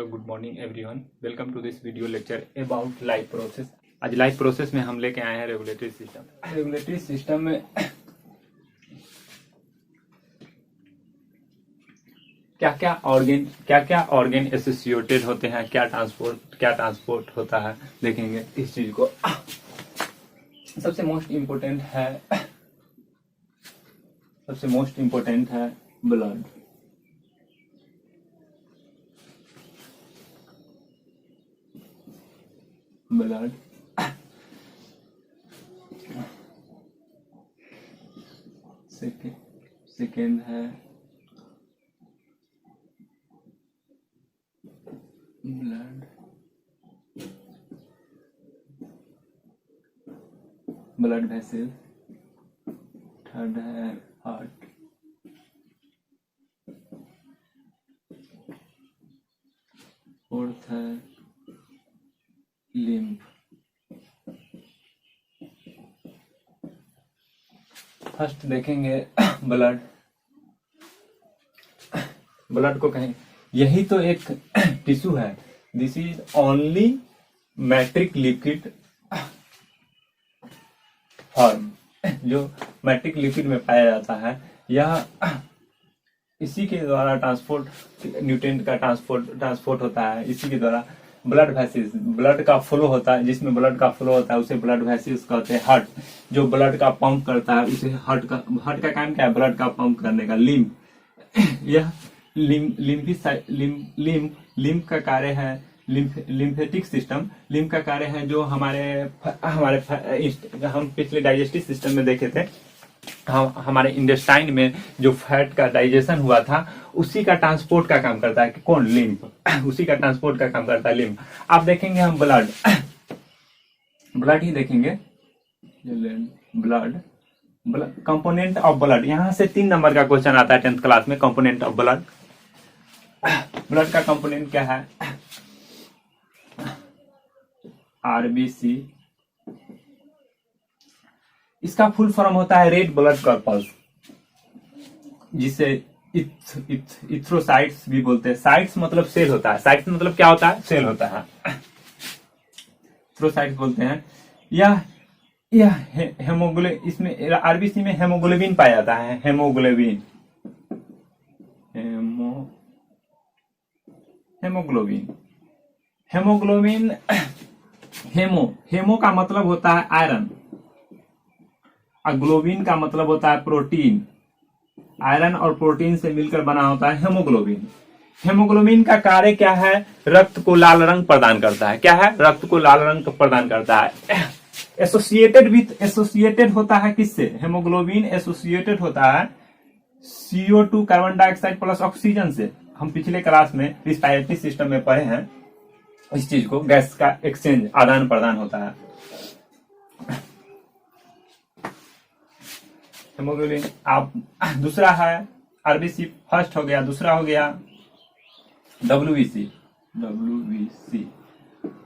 Good morning everyone. Welcome to this video lecture about life process. आज life process में हम लेके आए हैं रेगुलेटरी सिस्टम। रेगुलेटरी सिस्टम में क्या क्या ऑर्गन एसोसिएटेड होते हैं, क्या ट्रांसपोर्ट होता है, देखेंगे इस चीज को। सबसे मोस्ट इम्पोर्टेंट है ब्लड। सेकेंड है ब्लड वेसल। थर्ड है हार्ट। फोर्थ है लिम्फ। फर्स्ट देखेंगे ब्लड को कहें, यही तो एक टिश्यू है। This is only matrix liquid form, जो मैट्रिक लिक्विड में पाया जाता है। यह इसी के द्वारा न्यूट्रिएंट का ट्रांसपोर्ट होता है। इसी के द्वारा ब्लड वेसल्स, ब्लड का फ्लो होता है, जिसमें ब्लड का फ्लो होता है उसे ब्लड वेसल्स कहते हैं। हार्ट जो ब्लड का पंप करता है उसे हार्ट का काम क्या है? ब्लड का पंप करने का। लिम्फ, यह लिम्फ का कार्य है। लिम्फेटिक सिस्टम लिम्फ का कार्य है, जो हमारे हम पिछले डाइजेस्टिव सिस्टम में देखे थे। हमारे इंटेस्टाइन में जो फैट का डाइजेशन हुआ था उसी का ट्रांसपोर्ट का काम करता है। कौन? लिम्फ। उसी का ट्रांसपोर्ट का काम करता है लिम्फ। आप देखेंगे हम ब्लड ही देखेंगे। ब्लड कंपोनेंट ऑफ ब्लड, यहां से 3 नंबर का क्वेश्चन आता है 10th क्लास में। कंपोनेंट ऑफ ब्लड, ब्लड का कंपोनेंट क्या है? आरबीसी। इसका फुल फॉर्म होता है रेड ब्लड कॉर्पस, जिसे इथ्रोसाइट्स भी बोलते हैं। साइट्स मतलब सेल होता है। साइट्स मतलब क्या होता है? सेल होता है। इथ्रोसाइट्स बोलते हैं। यह हेमोग्लोबिन, इसमें आरबीसी में हेमोग्लोबिन पाया जाता है। हेमोग्लोबिन हेमो का मतलब होता है आयरन, और ग्लोबिन का मतलब होता है प्रोटीन। आयरन और प्रोटीन से मिलकर बना होता है हेमोग्लोबिन। हेमोग्लोबिन का कार्य क्या है? रक्त को लाल रंग प्रदान करता है। क्या है? रक्त को लाल रंग प्रदान करता है। एसोसिएटेड होता है किससे? हेमोग्लोबिन एसोसिएटेड होता है CO2 carbon dioxide plus oxygen से। हम पिछले क्लास में रिस्पायरेटरी सिस्टम में पढ़े हैं इस चीज को। गैस का एक्सचेंज, आदान प्रदान होता है। हेमोग्लोबिन। आप दूसरा है आरबीसी, फर्स्ट हो गया। दूसरा हो गया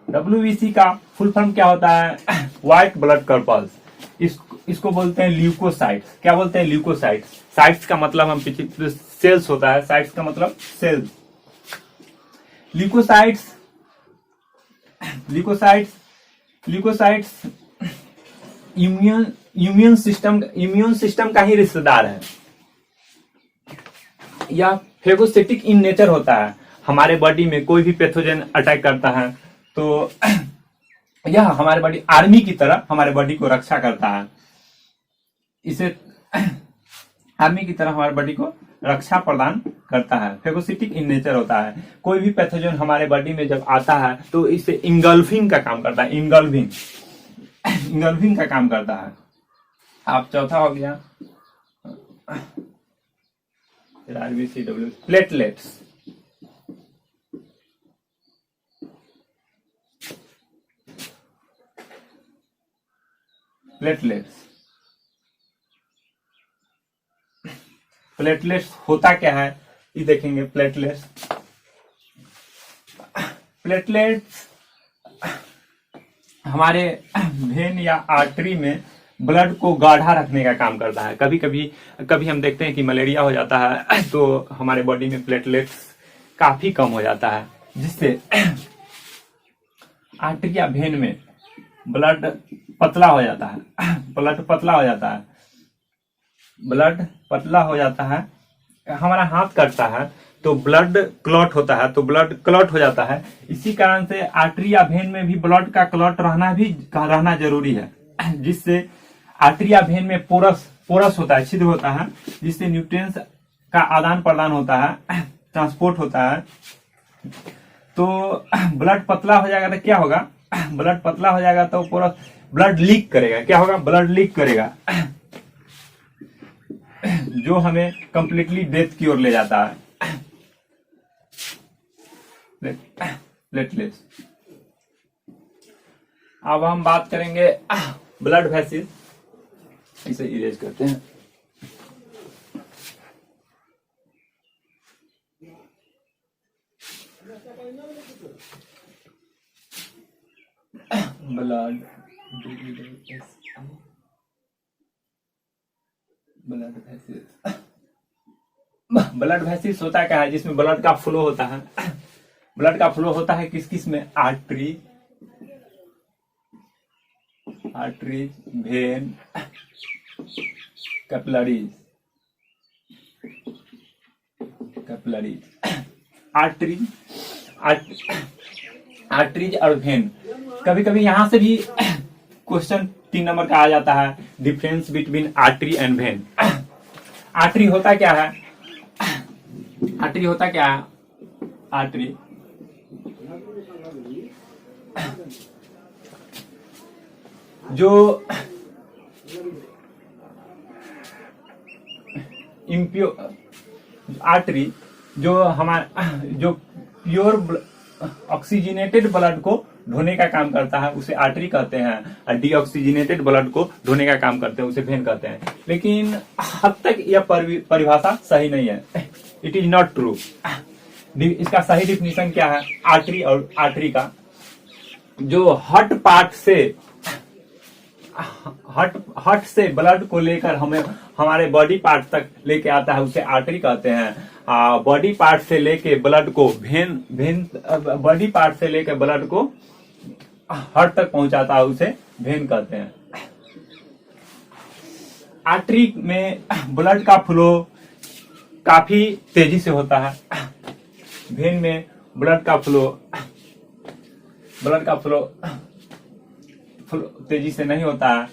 डब्ल्यूबीसी का फुल फॉर्म क्या होता है? White blood corpus. इसको बोलते हैं ल्यूकोसाइट्स। क्या बोलते हैं? ल्यूकोसाइट्स। साइट्स का मतलब हम पीछे सेल्स होता है। साइट्स का मतलब सेल्स। ल्यूकोसाइट्स इम्यून सिस्टम का ही रिश्तेदार है। यह फेगोसिटिक इन नेचर होता है। हमारे बॉडी में कोई भी पैथोजन अटैक करता है तो यह हमारे बॉडी आर्मी की तरह हमारे बॉडी को रक्षा करता है। इसे आर्मी की तरह हमारे बॉडी को रक्षा प्रदान करता है। फेगोसिटिक इन नेचर होता है। कोई भी पैथोजन हमारे बॉडी में जब आता है तो इसे इंगल्फिंग का काम करता है। इंगल्फिंग का काम करता है। आप चौथा हो गया आरबीसीडब्ल्यू। प्लेटलेट्स। प्लेटलेट्स होता क्या है ये देखेंगे। प्लेटलेट्स हमारे वेन या आर्टरी में ब्लड को गाढ़ा रखने का काम करता है। कभी हम देखते हैं कि मलेरिया हो जाता है तो हमारे बॉडी में प्लेटलेट्स काफी कम हो जाता है। जिससे आर्टरी या वेन में ब्लड पतला हो जाता है, ब्लड पतला हो जाता है, ब्लड पतला हो जाता है। हमारा हाथ कटता है तो ब्लड क्लॉट होता है, तो ब्लड क्लॉट हो जाता है। इसी कारण से आर्टरी या वेन में भी ब्लड का क्लॉट रहना जरूरी है, जिससे आर्टरी या वेन में पोरस होता है, छिद्र होता है, जिससे न्यूट्रिएंट्स का आदान प्रदान होता है, ट्रांसपोर्ट होता है। तो ब्लड पतला हो जाएगा तो क्या होगा, ब्लड पतला हो जाएगा तो पोरस ब्लड लीक करेगा। क्या होगा, ब्लड लीक करेगा, जो हमें कंप्लीटली डेथ की ओर ले जाता है। प्लेटलेट्स। अब हम बात करेंगे ब्लड वेसल्स, इसे इरेज करते हैं। ब्लड वेसल्स होता क्या है, जिसमें ब्लड का फ्लो होता है। ब्लड का फ्लो होता है किस किस में, आर्टरीज, वेन, कैपिलरीज। आर्टरीज और वेन। कभी कभी यहां से भी क्वेश्चन 3 नंबर का आ जाता है, difference between artery and when. Artery होता क्या है, आर्टरी होता क्या है, आर्टरी जो आर्टरी जो हमारा जो प्योर ऑक्सीजनेटेड ब्लड को ढोने का काम करता है, उसे आर्टरी कहते हैं, और डीऑक्सीजनेटेड ब्लड को ढोने का काम करते हैं, उसे वेन कहते हैं। लेकिन हद तक यह परिभाषा सही नहीं है, इट इज नॉट ट्रू। इसका सही डिफिनीशन क्या है, आर्टरी और आर्टरी का जो हार्ट पार्ट से ब्लड को लेकर हमें हमारे बॉडी पार्ट तक लेके आता है, उसे आर्टरी कहते हैं। बॉडी पार्ट से लेके ब्लड को बॉडी पार्ट से लेके ब्लड को हार्ट तक पहुंचाता है, उसे वेन कहते हैं। आर्टरी में ब्लड का फ्लो काफी तेजी से होता है, वेन में ब्लड का फ्लो तेजी से नहीं होता है।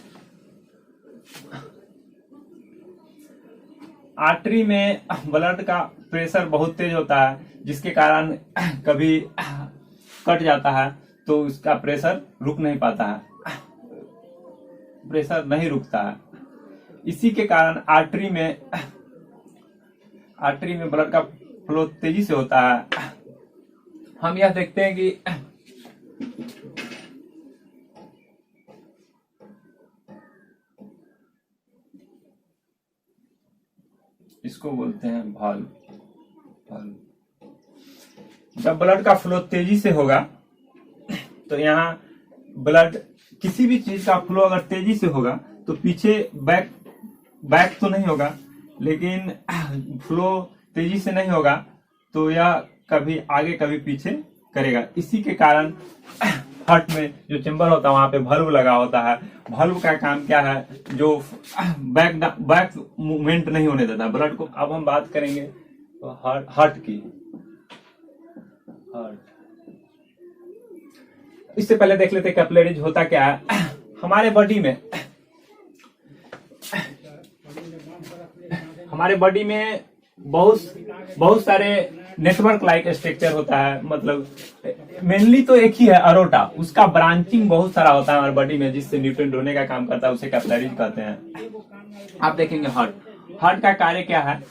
आर्टरी में ब्लड का प्रेशर बहुत तेज होता है, जिसके कारण कभी कट जाता है तो उसका प्रेशर रुक नहीं पाता है, प्रेशर नहीं रुकता है। इसी के कारण आर्टरी में ब्लड का फ्लो तेजी से होता है। हम यह देखते हैं कि इसको बोलते हैं वाल्व। जब ब्लड का फ्लो तेजी से होगा तो यहाँ ब्लड किसी भी चीज का फ्लो अगर तेजी से होगा तो पीछे बैक तो नहीं होगा, लेकिन फ्लो तेजी से नहीं होगा तो यह कभी आगे कभी पीछे करेगा। इसी के कारण हार्ट में जो चेंबर होता है वहां पे वाल्व लगा होता है। वाल्व का काम क्या है, जो बैक मूवमेंट नहीं होने देता ब्लड को। अब हम बात करेंगे हार्ट की। इससे पहले देख लेते कैपिलरीज होता क्या है। हमारे बॉडी में बहुत सारे नेटवर्क लाइक स्ट्रक्चर होता है। मतलब मेनली तो एक ही है अरोटा, उसका ब्रांचिंग बहुत सारा होता है हमारे बॉडी में, जिससे न्यूट्रिएंट ढोने का काम करता है, उसे कैपिलरीज कहते हैं। आप देखेंगे हार्ट का कार्य क्या है।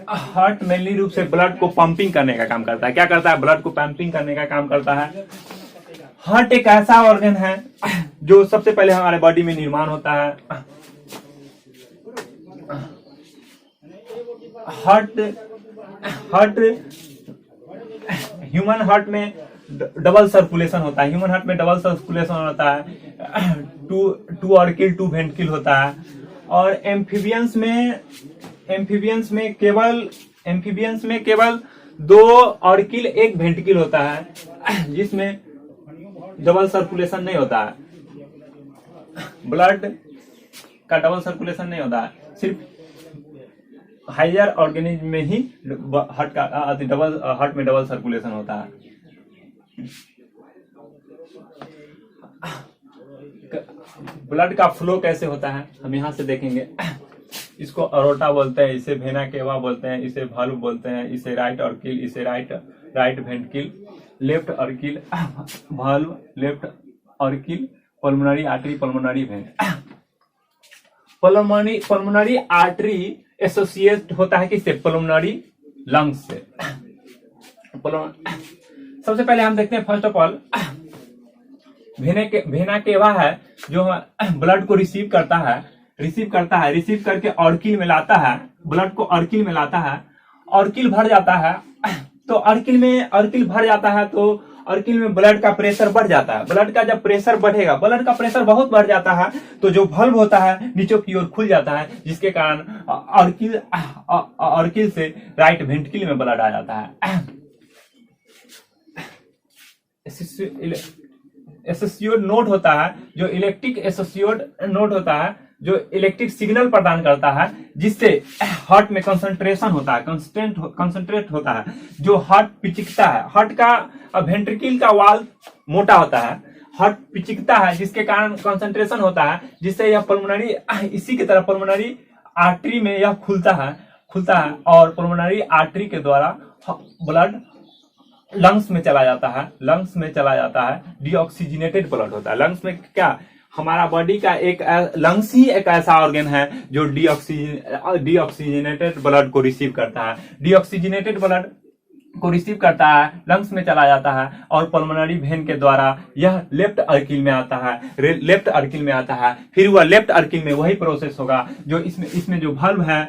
हार्ट मेनली रूप से ब्लड को पंपिंग करने का काम करता है। क्या करता है, ब्लड को पंपिंग करने का काम करता है। हार्ट एक ऐसा ऑर्गन है जो सबसे पहले हमारे बॉडी में निर्माण होता है। ह्यूमन हार्ट में डबल सर्कुलेशन होता है। ह्यूमन हार्ट में डबल सर्कुलेशन होता है। टू ऑर्किल टू वेंट्रिकल होता है। और एम्फीबियंस में केवल 2 ऑर्किल 1 वेंट्रिकल होता है, जिसमें डबल सर्कुलेशन नहीं होता है, ब्लड का डबल सर्कुलेशन नहीं होता है, सिर्फ हायर ऑर्गेनिज्म में ही हार्ट में डबल सर्कुलेशन होता है। ब्लड का फ्लो कैसे होता है हम यहाँ से देखेंगे। इसको अरोटा बोलते हैं, इसे वेना केवा बोलते हैं, इसे वाल्व बोलते हैं, इसे राइट ऑर्किल, इसे right ventricle, left auricle valve, left auricle pulmonary artery, pulmonary vein. Pulmonary artery associate होता है किससे? पल्मोनरी लंग्स से। सबसे पहले हम देखते हैं first of all vena cava है जो ब्लड को रिसीव करता है, रिसीव करके ऑर्किल में लाता है, ब्लड को ऑर्किल में लाता है, ऑर्किल भर जाता है, तो ऑर्किल भर जाता है तो ऑर्किल में ब्लड का प्रेशर बढ़ जाता है। ब्लड का जब प्रेशर बढ़ेगा, ब्लड का प्रेशर बहुत बढ़ जाता है तो जो वाल्व होता है नीचे की ओर खुल जाता है, जिसके कारण ऑर्किल से राइट वेंट्रिकल में ब्लड आ जाता है। एसोसिएट नोड होता है जो इलेक्ट्रिक एसोसिएट नोड होता है जो इलेक्ट्रिक सिग्नल प्रदान करता है, जिससे हार्ट में कंसंट्रेशन होता है, कंसंट्रेट होता है, जो हार्ट पिचकता है। हार्ट का वेंट्रिकल का वाल मोटा होता है, हार्ट पिचकता है, जिसके कारण कंसंट्रेशन होता है, जिससे यह पल्मोनरी, इसी की तरह पल्मोनरी आर्टरी में यह खुलता है और पल्मोनरी आर्टरी के द्वारा ब्लड लंग्स में चला जाता है, डीऑक्सीजनेटेड ब्लड होता है। लंग्स में क्या, हमारा बॉडी का लंग्स ही एक ऐसा ऑर्गन है जो डीऑक्सीजनेटेड ब्लड को रिसीव करता है। डीऑक्सीजनेटेड ब्लड को रिसीव करता है, लंग्स में चला जाता है और पल्मोनरी वेन के द्वारा यह लेफ्ट ऑर्किल में आता है। फिर वह लेफ्ट ऑर्किल में वही प्रोसेस होगा जो इसमें जो वाल्व है,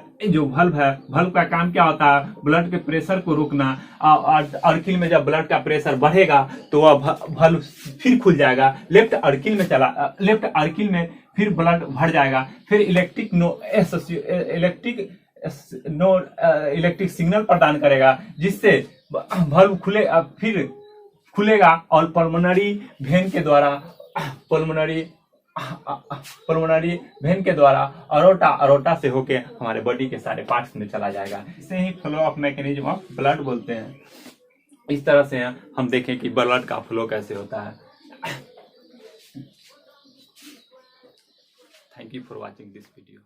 वाल्व का काम क्या होता है? ब्लड के प्रेशर को रोकना। ऑर्किल में जब ब्लड का प्रेशर बढ़ेगा तो वह वाल्व फिर खुल जाएगा, लेफ्ट ऑर्किल में फिर ब्लड भर जाएगा, फिर इलेक्ट्रिक सिग्नल प्रदान करेगा, जिससे वाल्व फिर खुलेगा और पल्मोनरी वेन के द्वारा अरोटा से होके हमारे बॉडी के सारे पार्ट्स में चला जाएगा। इसे ही flow of mechanism of blood बोलते हैं। इस तरह से हम देखें कि ब्लड का फ्लो कैसे होता है। Thank you for watching this video.